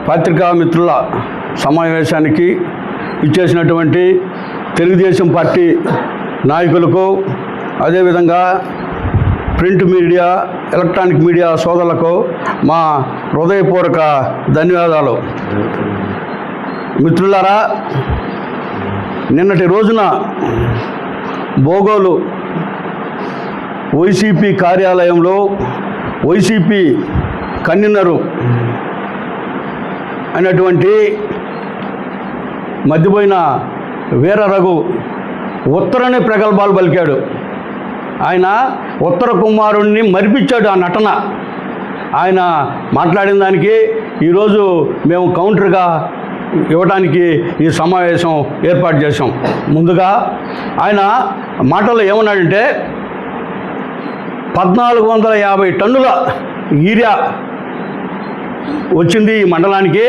పత్రికా మిత్రుల సమావేశానికి ఇచ్చేసినటువంటి తెలుగుదేశం పార్టీ నాయకులకు, అదేవిధంగా ప్రింట్ మీడియా, ఎలక్ట్రానిక్ మీడియా సోదరులకు మా హృదయపూర్వక ధన్యవాదాలు. మిత్రులారా, నిన్నటి రోజున బోగోలు వైసీపీ కార్యాలయంలో వైసీపీ కన్వీనరు అయినటువంటి మధ్యపోయిన వీర రఘు ఉత్తరనే ప్రగల్భాలు పలికాడు. ఆయన ఉత్తర కుమారుణ్ణి మరిపించాడు. ఆ నటన ఆయన మాట్లాడిన దానికి ఈరోజు మేము కౌంటర్గా ఇవ్వడానికి ఈ సమావేశం ఏర్పాటు చేశాం. ముందుగా ఆయన మాటల్లో ఏమన్నాడంటే 1450 టన్నుల యూరియా వచ్చింది ఈ మండలానికి.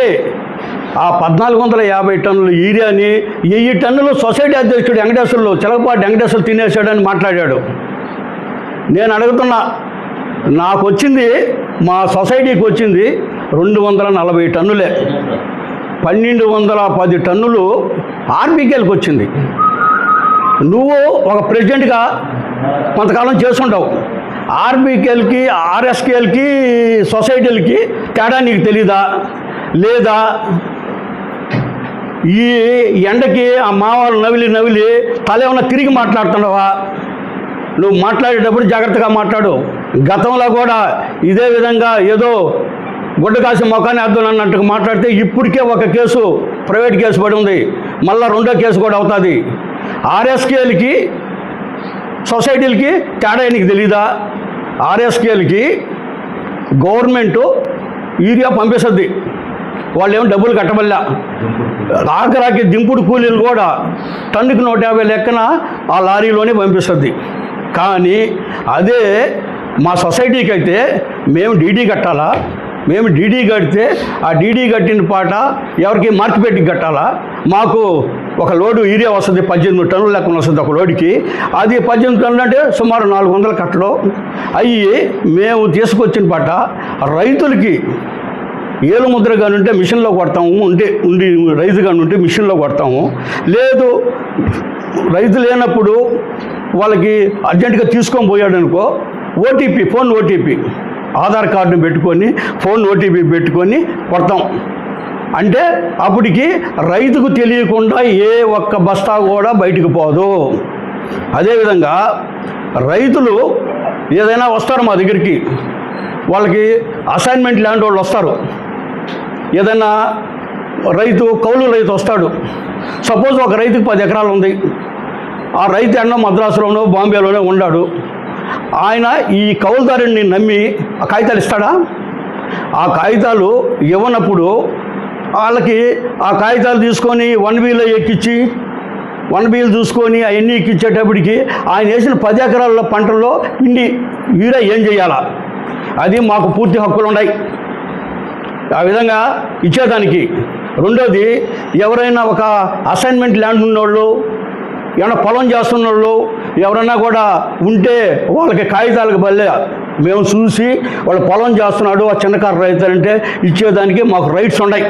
ఆ 1450 టన్నుల యూరియాని 1000 టన్నులు సొసైటీ అధ్యక్షుడు వెంకటేశ్వర్లు, చిలకపాటి వెంకటేశ్వర్లు తినేశాడని మాట్లాడాడు. నేను అడుగుతున్నా, నాకు వచ్చింది, మా సొసైటీకి వచ్చింది 240 టన్నులే. 1210 టన్నులు ఆర్బీకేలకు వచ్చింది. నువ్వు ఒక ప్రెసిడెంట్గా కొంతకాలం చేసుకుంటావు. ఆర్బీకేలకి, ఆర్ఎస్కేలకి, సొసైటీలకి తేడా నీకు తెలీదా? లేదా ఈ ఎండకి ఆ మావాళ్ళు నవిలి తల ఏమన్నా తిరిగి మాట్లాడుతున్నావా? నువ్వు మాట్లాడేటప్పుడు జాగ్రత్తగా మాట్లాడు. గతంలో కూడా ఇదే విధంగా ఏదో గుడ్డ కాసి మొఖాన్ని అర్థం అన్నట్టుగా మాట్లాడితే ఇప్పటికే ఒక కేసు, ప్రైవేట్ కేసు పడి ఉంది. మళ్ళీ రెండో కేసు కూడా అవుతుంది. ఆర్ఎస్కేలకి, సొసైటీలకి తేడా నీకు తెలీదా? ఆర్ఎస్కేలకి గవర్నమెంటు యూరియా పంపిస్తుంది, వాళ్ళు ఏమో డబ్బులు కట్టబల్లా. ఆఖరాకి దింపుడు కూలీలు కూడా టన్నుకి 150 లెక్కన ఆ లారీలోనే పంపిస్తుంది. కానీ అదే మా సొసైటీకి అయితే మేము డీడీ కట్టాలా? మేము డీడీ కడితే ఆ డీడీ కట్టిన పాట ఎవరికి మార్కెట్కి కట్టాలా? మాకు ఒక లోడు యూరియా వస్తుంది, 18 టన్నుల లెక్కన వస్తుంది ఒక లోడుకి. అది 18 టన్నులు అంటే సుమారు 400 కట్టలు. అవి మేము తీసుకొచ్చిన పాట రైతులకి ఏలు ముద్ర కానీ ఉంటే మిషన్లో కొడతాము, ఉండి రైతు కానీ ఉంటే మిషన్లో కొడతాము. లేదు రైతు లేనప్పుడు వాళ్ళకి అర్జెంటుగా తీసుకొని పోయాడు అనుకో, ఓటీపీ, ఫోన్ ఓటీపీ, ఆధార్ కార్డుని పెట్టుకొని ఫోన్ ఓటీపీ పెట్టుకొని కొడతాం. అంటే అప్పటికి రైతుకు తెలియకుండా ఏ ఒక్క బస్తా కూడా బయటకు పోదు. అదేవిధంగా రైతులు ఏదైనా వస్తారు మా దగ్గరికి, వాళ్ళకి అసైన్మెంట్ ల్యాండ్ వాళ్ళు వస్తారు. ఏదైనా రైతు, కౌలు రైతు వస్తాడు. సపోజ్ ఒక రైతుకు 10 ఎకరాలు ఉంది. ఆ రైతు ఎన్నో మద్రాసులోనో బాంబేలోనే ఉన్నాడు. ఆయన ఈ కౌలుదారుని నమ్మి ఆ కాగితాలు ఇస్తాడా? ఆ కాగితాలు ఇవ్వనప్పుడు వాళ్ళకి ఆ కాగితాలు తీసుకొని 1Bలో ఎక్కించి 1Bలు చూసుకొని అవన్నీ ఎక్కించేటప్పటికి ఆయన వేసిన 10 ఎకరాల పంటల్లో పిండి యూరియా ఏం చేయాలా? అది మాకు పూర్తి హక్కులు ఉన్నాయి ఆ విధంగా ఇచ్చేదానికి. రెండోది, ఎవరైనా ఒక అసైన్మెంట్ ల్యాండ్ ఉన్నోళ్ళు, ఏమైనా పొలం చేస్తున్నోళ్ళు ఎవరైనా కూడా ఉంటే వాళ్ళకి కాగితాలకు బల్లే మేము చూసి వాళ్ళు పొలం చేస్తున్నాడు, ఆ చిన్నకారు రైతు అంటే ఇచ్చేదానికి మాకు రైట్స్ ఉన్నాయి.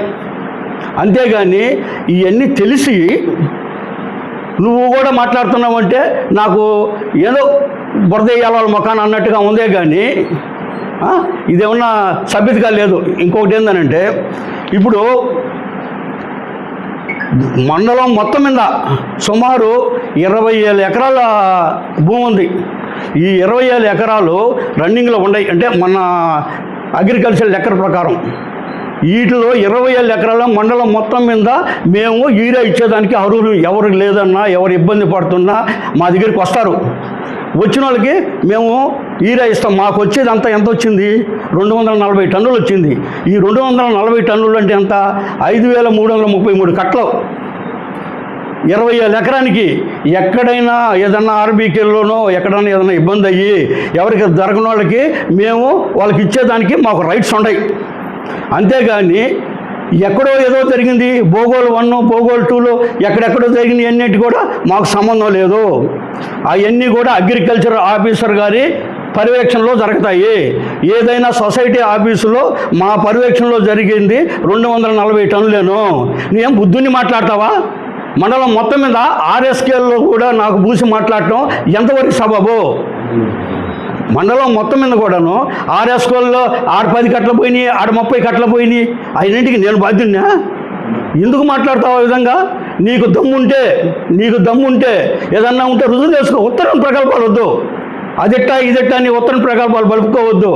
అంతేగాని ఇవన్నీ తెలిసి నువ్వు కూడా మాట్లాడుతున్నావంటే నాకు ఏదో బురద వేయాలి వాళ్ళ ముఖాన్ని అన్నట్టుగా ఉందే. కానీ ఇదేమన్నా సభ్యతగా లేదు. ఇంకొకటి ఏంటంటే, ఇప్పుడు మండలం మొత్తం మీద సుమారు 20,000 ఎకరాల భూమి ఉంది. ఈ 20,000 ఎకరాలు రన్నింగ్లో ఉన్నాయి. అంటే మన అగ్రికల్చర్ లెక్కల ప్రకారం వీటిలో 20,000 ఎకరాల మండలం మొత్తం మీద మేము యూరియా ఇచ్చేదానికి అర్హులు. ఎవరికి లేదన్నా, ఎవరు ఇబ్బంది పడుతున్నా మా దగ్గరికి వస్తారు. వచ్చిన వాళ్ళకి మేము యూరియా ఇస్తాం. మాకు వచ్చేది అంతా ఎంత వచ్చింది? 240 టన్నులు వచ్చింది. ఈ 240 టన్నులు అంటే ఎంత? 5,333 కట్టలు. 20,000 ఎకరానికి. ఎక్కడైనా ఏదన్నా ఆర్బీకేల్లోనో ఎక్కడైనా ఏదైనా ఇబ్బంది అయ్యి ఎవరికి జరగని వాళ్ళకి మేము వాళ్ళకి ఇచ్చేదానికి మాకు రైట్స్ ఉన్నాయి. అంతేగాని ఎక్కడో ఏదో జరిగింది, బోగోలు 1, బోగోలు 2లో ఎక్కడెక్కడో జరిగింది అన్నిటి కూడా మాకు సంబంధం లేదు. అవన్నీ కూడా అగ్రికల్చర్ ఆఫీసర్ గారి పర్యవేక్షణలో జరుగుతాయి. ఏదైనా సొసైటీ ఆఫీసులో మా పర్యవేక్షణలో జరిగింది 240 టన్నులేను. నువ్వేం బుద్ధుని మాట్లాడతావా? మండలం మొత్తం మీద ఆర్ఎస్కేల్లో కూడా నాకు పూసి మాట్లాడటం ఎంతవరకు సబబు? మండలం మొత్తం మీద కూడాను ఆర్ఎస్కేల్లో ఆడ 10 కట్టలు పోయినాయి, ఆడ 30 కట్టలు పోయినాయి. అయినంటికి నేను బాధ్యున్నా? ఎందుకు మాట్లాడతావు ఆ విధంగా? నీకు దమ్ముంటే ఏదన్నా ఉంటే రుజువు చేసుకో. ఉత్తరం ప్రకల్పాలు వద్దు, అదిట్టా ఇదిట్టా అని ఉత్తరం ప్రకల్పాలు బలుపుకోవద్దు.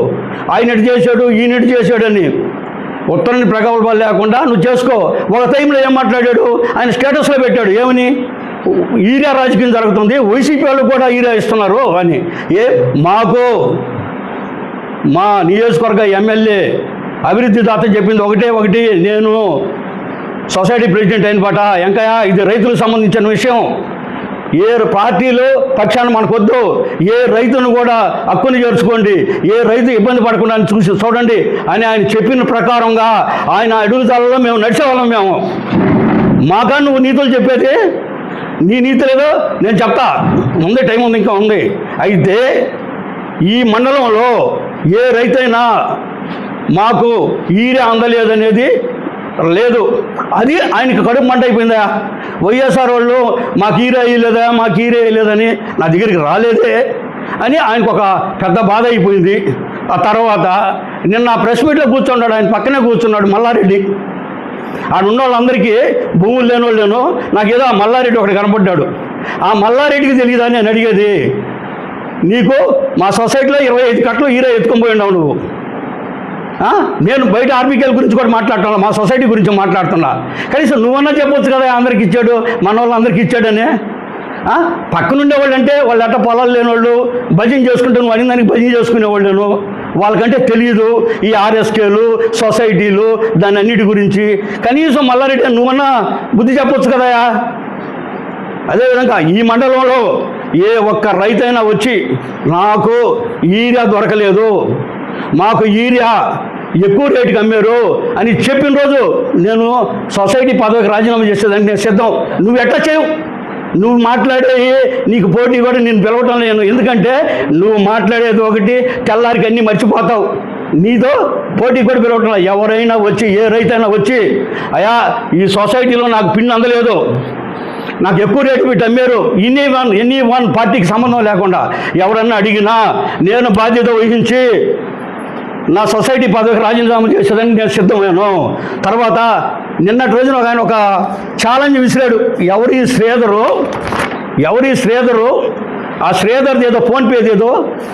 ఆయన ఇటు చేశాడు, ఈయన ఇటు చేశాడని ఉత్తరాన్ని ప్రకల్పాలు లేకుండా నువ్వు చేసుకో. ఒక టైంలో ఏం మాట్లాడాడు? ఆయన స్టేటస్లో పెట్టాడు ఏమని? ఈరియా రాజకీయం జరుగుతుంది, వైసీపీ వాళ్ళు కూడా ఈరియా ఇస్తున్నారు అని. మాకు మా నియోజకవర్గ ఎమ్మెల్యే అభివృద్ధి దాత చెప్పింది ఒకటి, నేను సొసైటీ ప్రెసిడెంట్ అయిన పాట ఎంకయ్య, ఇది రైతులకు సంబంధించిన విషయం. ఏ పార్టీలు పక్షాన మనకొద్దు, ఏ రైతును కూడా హక్కుని చేర్చుకోండి, ఏ రైతు ఇబ్బంది పడకుండా చూడండి అని ఆయన చెప్పిన ప్రకారంగా ఆయన అడుగుదలలో మేము నడిచేవాళ్ళం. మేము మాకా నువ్వు నీతులు చెప్పేది? నీ నీతి లేదో నేను చెప్తా, ముందే టైం ఉంది, ఇంకా ఉంది. అయితే ఈ మండలంలో ఏ రైతైనా మాకు ఈరియా అందలేదనేది లేదు. అది ఆయనకి కడుపు మంట అయిపోయిందా? వైఎస్ఆర్ వాళ్ళు మాకు ఈరియా వేయలేదా, మాకు ఈరియా వేయలేదని నా దగ్గరికి రాలేదే అని ఆయనకు ఒక పెద్ద బాధ అయిపోయింది. ఆ తర్వాత నిన్న ప్రెస్ మీట్లో కూర్చున్నాడు, ఆయన పక్కనే కూర్చున్నాడు మల్లారెడ్డి. ఆడున్న వాళ్ళందరికీ భూములు లేని వాళ్ళేను, నాకేదో ఆ మల్లారెడ్డి ఒకటి కనపడ్డాడు. ఆ మల్లారెడ్డికి తెలియదా నేను అడిగేది? నీకు మా సొసైటీలో 25 కట్టలు ఈరియా ఎత్తుకొని పోయి ఉన్నావు నువ్వు. నేను బయట ఆర్బీకేల గురించి కూడా మాట్లాడుతున్నా, మా సొసైటీ గురించి మాట్లాడుతున్నా. కనీసం నువ్వన్నా చెప్పొచ్చు కదా, అందరికి ఇచ్చాడు, మన వాళ్ళు అందరికి ఇచ్చాడని. పక్కనుండే వాళ్ళు అంటే వాళ్ళు ఎట్ట పొలాలు లేని వాళ్ళు భజన చేసుకుంటే నువ్వు అన్ని దానికి భజన చేసుకునేవాళ్ళను. వాళ్ళకంటే తెలియదు ఈ ఆర్ఎస్కేలు, సొసైటీలు, దాని అన్నిటి గురించి. కనీసం మల్లారెడ్డి నువ్వన్నా బుద్ధి చెప్పొచ్చు కదా. అదేవిధంగా ఈ మండలంలో ఏ ఒక్క రైతైనా వచ్చి నాకు ఈరియా దొరకలేదు, మాకు ఈరియా ఎక్కువ రేటుకి అమ్మారు అని చెప్పిన రోజు నేను సొసైటీ పదవికి రాజీనామా చేసేదానికి నేను సిద్ధం. నువ్వు ఎట్లా చేయవు? నువ్వు మాట్లాడే నీకు పోటీ కూడా నేను పిలవటం లేను. ఎందుకంటే నువ్వు మాట్లాడేది ఒకటి, తెల్లారికి అన్నీ మర్చిపోతావు. నీతో పోటీ కూడా పిలవటం. ఎవరైనా వచ్చి, ఏ రైతైనా వచ్చి, అయ్యా ఈ సొసైటీలో నాకు పిండి అందలేదు, నాకు ఎక్కువ రేటు పెట్టి అమ్మారు, ఎనీ వన్ పార్టీకి సంబంధం లేకుండా ఎవరన్నా అడిగినా నేను బాధ్యత వహించి నా సొసైటీ పదవికి రాజీనామా చేసేదానికి నేను సిద్ధమయ్యాను. తర్వాత నిన్నటి రోజున ఆయన ఒక ఛాలెంజ్ విసిరాడు. ఎవరి శ్రీధరు ఆ శ్రీధర్ది ఏదో ఫోన్పేది ఏదో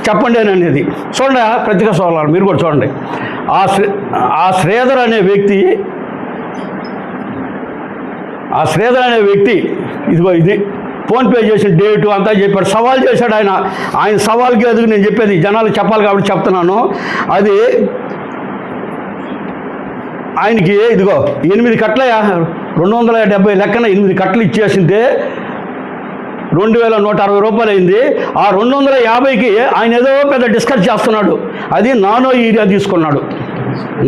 చెప్పండి అని అనేది. చూడండి ప్రత్యేక సోదరులు మీరు కూడా చూడండి. ఆ శ్రీధర్ అనే వ్యక్తి ఇదిగో ఇది ఫోన్పే చేసిన డేటు అంతా చెప్పాడు. సవాల్ చేశాడు ఆయన సవాల్కి ఎదుగు నేను చెప్పేది జనాలకు చెప్పాలి కాబట్టి చెప్తున్నాను. అది ఆయనకి ఇదిగో 8 కట్టల 270 లెక్కన 8 కట్టలు ఇచ్చేసిందే 2160 రూపాయలు అయింది. ఆ 250కి ఆయన ఏదో పెద్ద డిస్కస్ చేస్తున్నాడు. అది నానో యూరియా తీసుకున్నాడు.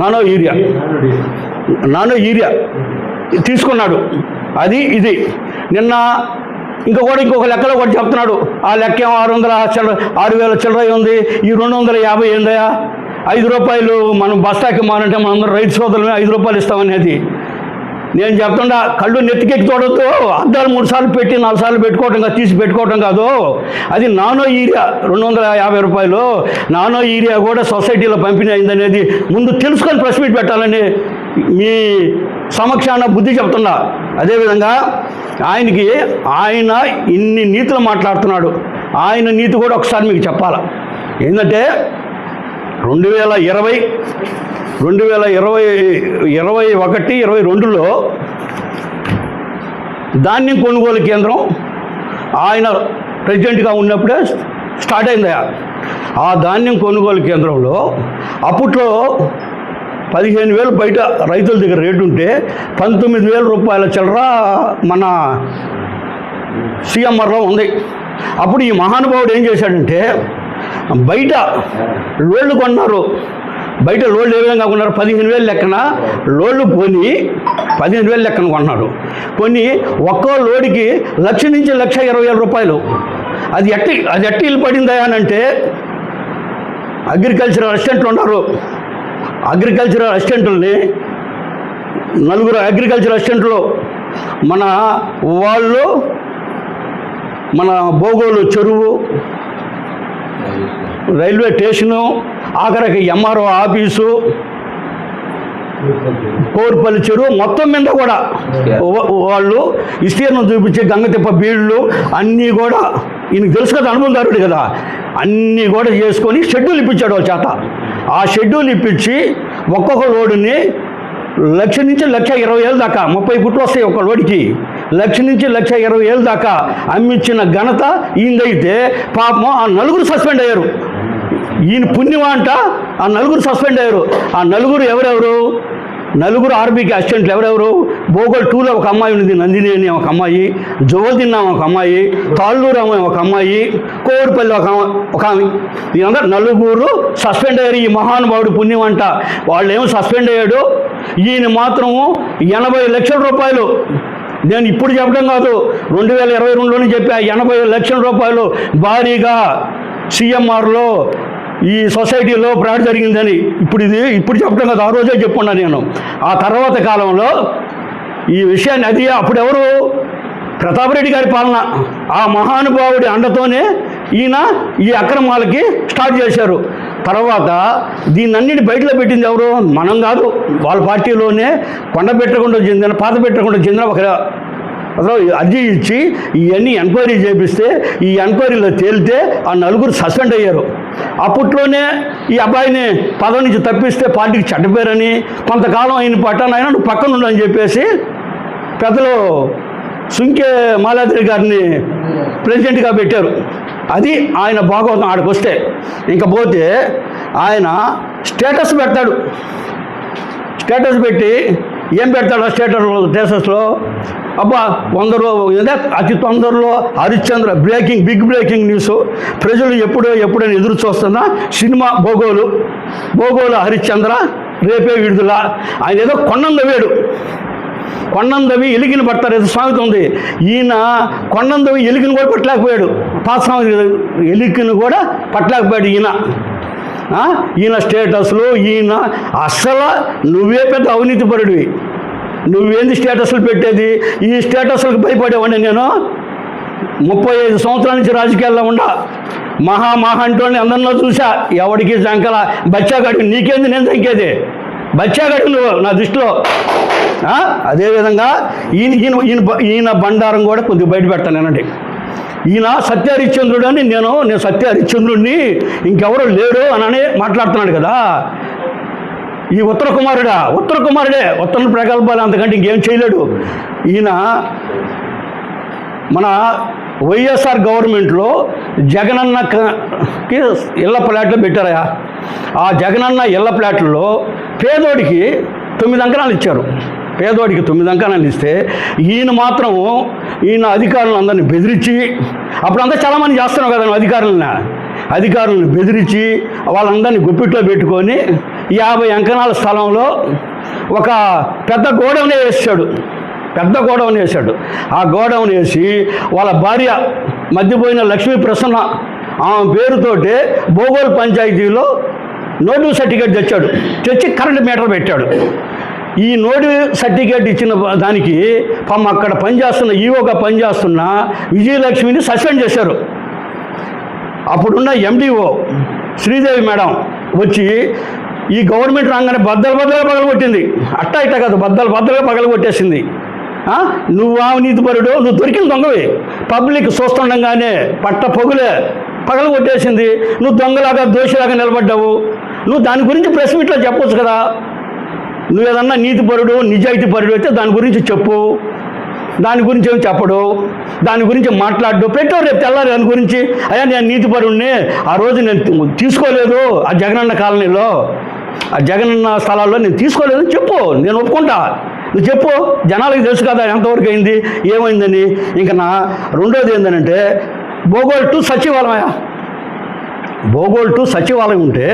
నానో యూరియా తీసుకున్నాడు. అది ఇది నిన్న ఇంకొక లెక్కలో కూడా చెప్తున్నాడు. ఆ లెక్క 6,000 చిల్లర ఉంది, ఈ 250 ఏందయా? 5 రూపాయలు మనం బస్తాకి మానంటే మనందరం రైతు సోదరులమే 5 రూపాయలు ఇస్తామనేది. నేను చెప్తుండా కళ్ళు నెత్తికెక్కి చూడొద్దు. అద్దాలు 3 సార్లు పెట్టి 4 సార్లు తీసి పెట్టుకోవటం కాదు. అది నానో యూరియా 250 రూపాయలు. నానో యూరియా కూడా సొసైటీలో పంపిణీ అయిందనేది ముందు తెలుసుకొని ప్రెస్ మీట్ పెట్టాలని మీ సమక్షాన బుద్ధి చెప్తున్నా. అదేవిధంగా ఆయన ఇన్ని నీతులు మాట్లాడుతున్నాడు. ఆయన నీతి కూడా ఒకసారి మీకు చెప్పాలా. ఏంటంటే 2021, 2022లో ధాన్యం కొనుగోలు కేంద్రం ఆయన ప్రెసిడెంట్గా ఉన్నప్పుడే స్టార్ట్ అయింది. ఆ ధాన్యం కొనుగోలు కేంద్రంలో అప్పట్లో 15,000 బయట రైతుల దగ్గర రేటు ఉంటే 19,000 రూపాయల చిల్లర మన సిఎంఆర్లో ఉంది. అప్పుడు ఈ మహానుభావుడు ఏం చేశాడంటే బయట లోళ్ళు కొన్నారు. బయట లోళ్ళు ఏ విధంగా కొన్నారు? 15,000 లెక్కన లోళ్ళు కొని 15,000 లెక్కన కొన్నాడు. కొన్ని ఒక్కో లోడుకి 1,00,000 నుంచి 1,20,000 రూపాయలు. అది ఎట్టి ఇల్లు పడిందా అని అంటే అగ్రికల్చరల్ అసిస్టెంట్లు ఉన్నారు. అగ్రికల్చరల్ అసిస్టెంట్లని 4 అగ్రికల్చరల్ అసిస్టెంట్లు మన వాళ్ళు మన బోగోలు చెరువు, రైల్వే స్టేషను, ఆఖరికి ఎంఆర్ఓ ఆఫీసు, కోర్పల్లి చెరువు మొత్తం మీద కూడా వాళ్ళు విస్తీర్ణం చూపించి గంగతిప్ప బీళ్ళు అన్నీ కూడా ఈయనకు తెలుసు కదా, అనుభవదారుడు కదా, అన్నీ కూడా చేసుకొని షెడ్యూల్ ఇప్పించాడు వాళ్ళ చేత. ఆ షెడ్యూల్ ఇప్పించి ఒక్కొక్క లోడుని 1,00,000 నుంచి 1,20,000 దాకా 30 ఫుట్లు వస్తాయి ఒక లోడికి. 1,00,000 నుంచి 1,20,000 దాకా అమ్మించిన ఘనత ఈయనదైతే పాపం ఆ 4 సస్పెండ్ అయ్యారు. ఈయన పుణ్యమా అంట ఆ 4 సస్పెండ్ అయ్యారు. ఆ 4 ఎవరెవరు? 4 ఆర్బీకి అసిస్టెంట్లు ఎవరెవరు? బోగోల్ 2లో ఒక అమ్మాయి ఉంది, నందిని అని ఒక అమ్మాయి, జోవదిన్న ఒక అమ్మాయి, తాళ్ళూరు అమ్మాయి ఒక అమ్మాయి, కోరుపల్లి ఒక ఆమె. వీళ్ళందరూ 4 సస్పెండ్ అయ్యారు. ఈ మహానుభావుడు పుణ్యం అంట. వాళ్ళు ఏమో సస్పెండ్ అయ్యాడు, ఈయన మాత్రము 80 లక్షల రూపాయలు, నేను ఇప్పుడు చెప్పడం కాదు 2022లోనే చెప్పా, 80 లక్షల రూపాయలు భారీగా సిఎంఆర్లో ఈ సొసైటీలో ఫ్రాడ్ జరిగిందని. ఇప్పుడు చెప్పడం కాదు, ఆ రోజే చెప్పుకున్నా నేను. ఆ తర్వాత కాలంలో ఈ విషయాన్ని అది అప్పుడెవరు ప్రతాపరెడ్డి గారి పాలన, ఆ మహానుభావుడి అండతోనే ఈయన ఈ అక్రమాలకి స్టార్ట్ చేశారు. తర్వాత దీన్నన్నిటి బయటలో పెట్టింది ఎవరు? మనం కాదు, వాళ్ళ పార్టీలోనే కొండపెట్టకుండా చెందిన పాతపెట్టకుండా చెందిన ఒక అర్జీ ఇచ్చి ఇవన్నీ ఎంక్వైరీ చేపిస్తే ఈ ఎంక్వైరీలో తేలితే ఆ 4 సస్పెండ్ అయ్యారు. అప్పట్లోనే ఈ అబ్బాయిని పదవి నుంచి తప్పిస్తే పార్టీకి చెడ్డపేరని, కొంతకాలం ఆయన పట్టానైనా నువ్వు పక్కన ఉండని చెప్పేసి పెద్దలు సుంకే మాలాద్రి గారిని ప్రెసిడెంట్గా పెట్టారు. అది ఆయన భాగవతం. ఆడికి వస్తే ఇంకా పోతే ఆయన స్టేటస్ పెడతాడు. స్టేటస్ పెట్టి ఏం పెడతాడు? స్టేటస్లో అబ్బా 100 అతి తొందరలో హరిశ్చంద్ర బిగ్ బ్రేకింగ్ న్యూస్, ప్రజలు ఎప్పుడైనా ఎదురు చూస్తున్న సినిమా బోగోలు హరిశ్చంద్ర రేపే విడుదల. ఆయన ఏదో కొండందవి ఎలిగిన పడతారు, ఏదో సామెత ఉంది. ఈయన కొండందవి ఎలిగిని కూడా పట్టలేకపోయాడు. పాత సామెత, ఎలిగిని కూడా పట్టలేకపోయాడు ఈయన స్టేటస్లు. ఈయన అస్సలు నువ్వే పెద్ద అవినీతిపరుడివి, నువ్వేంది స్టేటస్లు పెట్టేది? ఈ స్టేటస్లకు భయపడేవాడిని నేను. 35 సంవత్సరాల నుంచి రాజకీయాల్లో మహా అంటోని అందరిలో చూసా, ఎవడికి జంకల బచ్చాగాడు. నీకేంది నేను జంకేది? బచ్చాగాడు నువ్వు నా దృష్టిలో. అదేవిధంగా ఈయన బండారం కూడా కొద్దిగా బయట పెడతానేనండి. ఈయన సత్య హరిశ్చంద్రుడు అని నేను సత్య హరిశ్చంద్రుడిని, ఇంకెవరో లేడు అని మాట్లాడుతున్నాడు కదా. ఈ ఉత్తర కుమారుడే ఉత్తర ప్రగల్భాలు, అంతకంటే ఇంకేం చేయలేడు ఈయన. మన వైఎస్ఆర్ గవర్నమెంట్లో జగనన్నకి ఇళ్ల ప్లాట్లు పెట్టారయా. ఆ జగనన్న ఇళ్ల ప్లాట్లలో పేదోడికి 9 అంకణాలు ఇచ్చారు. పేదోడికి 9 అంకణాలు ఇస్తే ఈయన అధికారులను అందరినీ బెదిరించి, అప్పుడంతా చాలామంది చేస్తున్నావు కదా అధికారులను బెదిరించి వాళ్ళందరినీ గుప్పిట్లో పెట్టుకొని 50 అంకణాల స్థలంలో ఒక పెద్ద గోడౌన్ వేసాడు. ఆ గోడౌన్ వేసి వాళ్ళ భార్య మధ్యపోయిన లక్ష్మీ ప్రసన్న ఆమె పేరుతోటి బోగోల్ పంచాయతీలో నోటు సర్టిఫికేట్ తెచ్చి కరెంట్ మీటర్ పెట్టాడు. ఈ నోటు సర్టిఫికేట్ ఇచ్చిన దానికి అక్కడ ఈవోగా పనిచేస్తున్న విజయలక్ష్మిని సస్పెండ్ చేశారు. అప్పుడున్న ఎండిఓ శ్రీదేవి మేడం వచ్చి ఈ గవర్నమెంట్ రాగానే బద్దలు పగలగొట్టింది. అట్టా కాదు, బద్దలుగా పగలగొట్టేసింది. నువ్వు అవినీతిపరుడు, నువ్వు దొరికిన దొంగవి. పబ్లిక్ చూస్తుండగానే పొగులే పగలగొట్టేసింది. నువ్వు దొంగలాగా దోషిలాగా నిలబడ్డావు. నువ్వు దాని గురించి ప్రెస్ మీట్లో చెప్పొచ్చు కదా. నువ్వేదన్నా నీతిపరుడు నిజాయితీపరుడు అయితే దాని గురించి చెప్పు. దాని గురించి ఏమి చెప్పడు, దాని గురించి మాట్లాడు. పెట్టావు రేపు తెల్లారి దాని గురించి, అయ్యా నేను నీతిపరుడిని, ఆ రోజు నేను తీసుకోలేదు ఆ జగనన్న కాలనీలో, ఆ జగనన్న స్థలాల్లో నేను తీసుకోలేదని చెప్పు, నేను ఒప్పుకుంటా. నువ్వు చెప్పు, జనాలకు తెలుసు కదా ఎంతవరకు అయింది ఏమైందని. ఇంకా రెండోది ఏంటంటే బోగోల్ 2 సచివాలయం ఉంటే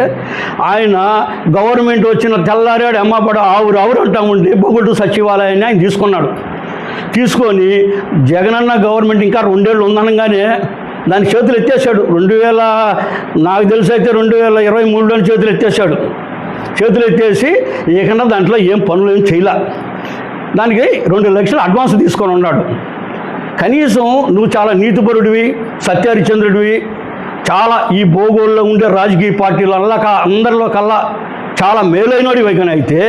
ఆయన గవర్నమెంట్ వచ్చిన తెల్లారాడు అమ్మపడ ఆవురు అంటా ఉండి బోగోల్ 2 సచివాలయాన్ని ఆయన తీసుకొని జగనన్న గవర్నమెంట్ ఇంకా 2 ఏళ్ళు ఉందనగానే దాని చేతులు ఎత్తేసాడు. నాకు తెలిసి అయితే 2023లోని చేతులు ఎత్తేసాడు. చేతులు ఎత్తేసి ఏకన్నా దాంట్లో ఏం పనులు ఏం చేయలే. దానికి 2 లక్షలు అడ్వాన్స్ తీసుకొని ఉన్నాడు. కనీసం నువ్వు చాలా నీతిపరుడివి, సత్యహరిచంద్రుడివి, చాలా ఈ భూగోళంలో ఉండే రాజకీయ పార్టీల అందరిలో కల్లా చాలా మేలైనోడి వైఖరి అయితే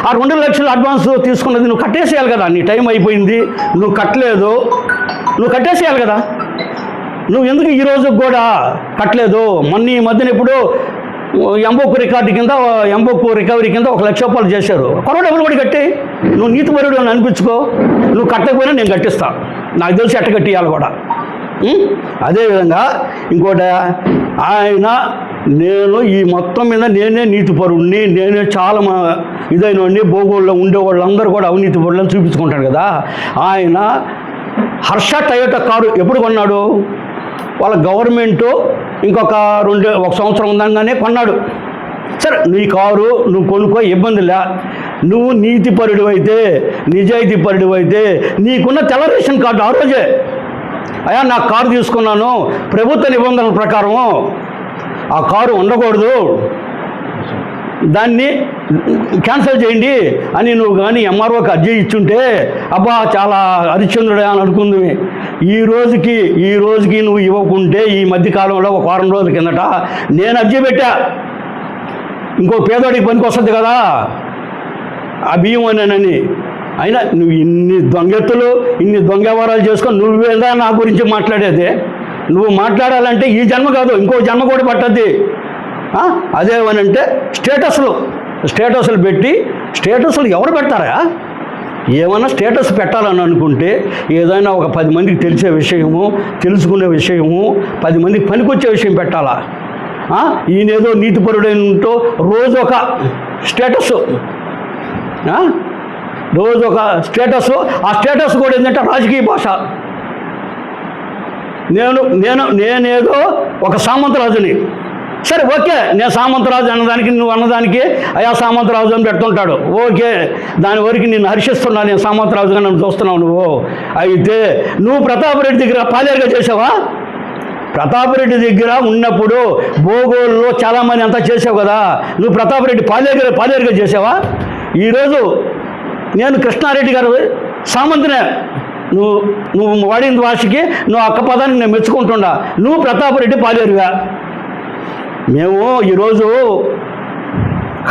ఆ 2 లక్షలు అడ్వాన్స్ తీసుకున్నది నువ్వు కట్టేసేయాలి కదా. నీ టైం అయిపోయింది, నువ్వు కట్టలేదు, నువ్వు కట్టేసేయాలి కదా. నువ్వు ఎందుకు ఈ రోజు కూడా కట్టలేదు? మొన్న ఈ మధ్యన ఇప్పుడు ఎంబొక్కు రికార్డు కింద ఎంబొక్కు రికవరీ కింద 1 లక్ష రూపాయలు చేశారు. డబ్బులు కూడా కట్టి నువ్వు నీతిపరుడు అని అనిపించుకో. నువ్వు కట్టకపోయినా నేను కట్టిస్తా. నాకు తెలిసి ఎట్ట కట్టియాలి కూడా. అదేవిధంగా ఇంకోటి ఆయన, నేను ఈ మొత్తం మీద నేనే నీతిపరుడిని, నేనే చాలా ఇదైన భూగోళంలో ఉండేవాళ్ళందరూ కూడా అవినీతి పరులని చూపించుకుంటాడు కదా. ఆయన హర్ష టయోటా కారు ఎప్పుడు కొన్నాడు? వాళ్ళ గవర్నమెంటు ఇంకొక 1 సంవత్సరం ఉందంగానే కొన్నాడు. సరే, నీ కారు నువ్వు కొనుక్కో, ఇబ్బంది లే. నువ్వు నీతిపరుడు అయితే, నిజాయితీపరుడు అయితే నీకున్న తెల్ల రేషన్ కార్డు ఆ రోజే, అయ్యా నా కారు తీసుకున్నాను, ప్రభుత్వ నిబంధనల ప్రకారం ఆ కారు ఉండకూడదు, దాన్ని క్యాన్సిల్ చేయండి అని నువ్వు కానీ ఎంఆర్ఓకి అర్జీ ఇచ్చుంటే అబ్బా చాలా హరిశ్చంద్రుడే అని అనుకుంది. ఈ రోజుకి నువ్వు ఇవ్వకుంటే ఈ మధ్యకాలంలో 1 వారం రోజుల కిందట నేను అర్జీ పెట్టా. ఇంకో పేదోడికి పనికి వస్తుంది కదా ఆ బియ్యం అనేనని. అయినా నువ్వు ఇన్ని దొంగెత్తులు, ఇన్ని దొంగ వ్యవహారాలు చేసుకొని నువ్వేదా నా గురించి మాట్లాడేది? నువ్వు మాట్లాడాలంటే ఈ జన్మ కాదు, ఇంకో జన్మ కూడా పట్టద్ది. అదేమనంటే స్టేటస్లు పెట్టి, స్టేటస్లు ఎవరు పెడతారా? ఏమన్నా స్టేటస్ పెట్టాలని అనుకుంటే ఏదైనా ఒక 10 మందికి తెలిసే విషయము, తెలుసుకునే విషయము, 10 మందికి పనికొచ్చే విషయం పెట్టాలా? ఈయనేదో నీతిపరుడైనతో రోజు ఒక స్టేటస్, ఆ స్టేటస్ కూడా ఏంటంటే రాజకీయ భాష. నేనేదో ఒక సామంతరాజుని, సరే ఓకే, నేను సామంతరాజు అన్నదానికి నువ్వు అన్నదానికి అయా సామంతరాజు అని పెడుతుంటాడు. ఓకే, దాని వరకు నిన్ను హర్షిస్తున్నా, నేను సామంతరాజుగా నన్ను చూస్తున్నావు నువ్వు. అయితే నువ్వు ప్రతాపరెడ్డి దగ్గర పాలేరుగా చేసావా? ప్రతాపరెడ్డి దగ్గర ఉన్నప్పుడు భూగోళంలో చాలామంది అంతా చేసావు కదా. నువ్వు ప్రతాపరెడ్డి పాలేరుగా చేసావా? ఈరోజు నేను కృష్ణారెడ్డి గారు సామంతనే, నువ్వు వాడిన భాషకి నువ్వు అక్క పదానికి నేను మెచ్చుకుంటుండా. నువ్వు ప్రతాపరెడ్డి పాలేరుగా. మేము ఈరోజు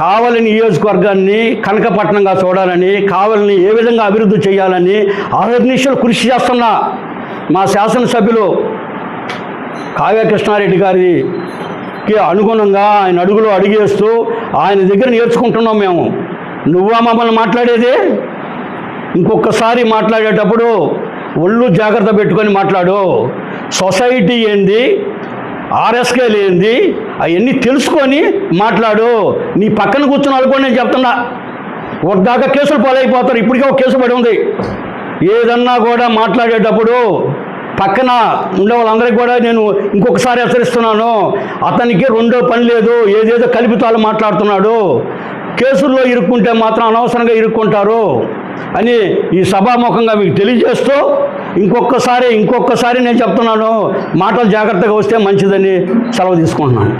కావలి నియోజకవర్గాన్ని కనకపట్నంగా చూడాలని, కావలిని ఏ విధంగా అభివృద్ధి చేయాలని అహర్నిశలు కృషి చేస్తున్నా మా శాసనసభ్యులు కావ్య కృష్ణారెడ్డి గారికి అనుగుణంగా ఆయన అడుగులో అడిగేస్తూ ఆయన దగ్గర నేర్చుకుంటున్నాం మేము. నువ్వా మమ్మల్ని మాట్లాడేది? ఇంకొకసారి మాట్లాడేటప్పుడు ఒళ్ళు జాగ్రత్త పెట్టుకొని మాట్లాడు. సొసైటీ ఏంది, ఆర్ఎస్కేలు ఏంది, అవన్నీ తెలుసుకొని మాట్లాడు. నీ పక్కన కూర్చున్న వాళ్ళు కూడా నేను చెప్తున్నా, వద్దాకా కేసులు పాలైపోతారు. ఇప్పటికే ఒక కేసు పడి ఉంది. ఏదన్నా కూడా మాట్లాడేటప్పుడు పక్కన ఉండే వాళ్ళందరికీ కూడా నేను ఇంకొకసారి హెచ్చరిస్తున్నాను, అతనికి రెండో పని లేదు, ఏదేదో కల్పితాలు మాట్లాడుతున్నాడు. కేసుల్లో ఇరుక్కుంటే మాత్రం అనవసరంగా ఇరుక్కుంటారు అని ఈ సభాముఖంగా మీకు తెలియజేస్తూ ఇంకొకసారి నేను చెప్తున్నాను, మాటలు జాగ్రత్తగా వస్తే మంచిదని సెలవు తీసుకుంటున్నాను.